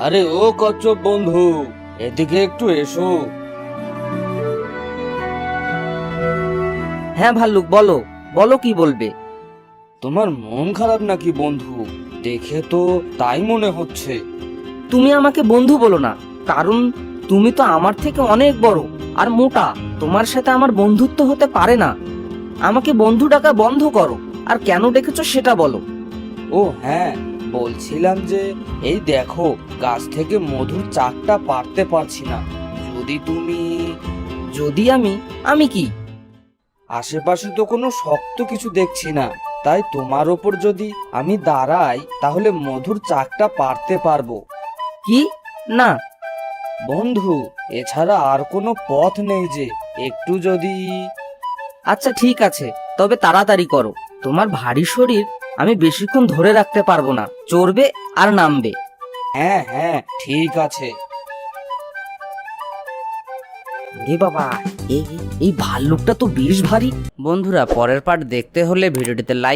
আরে ও কচ্ছপ বন্ধু, এদিকে একটু এসো। হ্যাঁ ভাল্লুক, বলো বলো, কি বলবে? তোমার মন খারাপ নাকি বন্ধু? দেখে তো তাই মনে হচ্ছে। তুমি আমাকে বন্ধু বলো না, কারণ তুমি তো আমার থেকে অনেক বড় আর মোটা। তোমার সাথে আমার বন্ধুত্ব হতে পারে না। আমাকে বন্ধু ডাকা বন্ধ করো, আর কেন ডেকেছো সেটা বলো। ও হ্যাঁ, বলছিলাম যে এই দেখো, গাছ থেকে মধুর চাকটা পারতে পারছি না। যদি তুমি যদি আমি কি? আশেপাশে তো কোনো শক্ত কিছু দেখছি না, তাই তোমার ওপর যদি আমি দাঁড়াই তাহলে মধুর চাকটা পারতে পারবো। কি? না। বন্ধু, এছাড়া আর কোনো পথ নেই যে। একটু যদি আচ্ছা ঠিক আছে, তবে তাড়াতাড়ি করো। তোমার ভারী শরীর আমি বেশিক্ষণ ধরে রাখতে পারবো না, চড়বে আর নামবে। হ্যাঁ হ্যাঁ, ঠিক আছে। রে বাবা, এই ভাল্লুকটা তো বেশ ভারী। বন্ধুরা, পরের পার্ট দেখতে হলে ভিডিওটিতে লাইক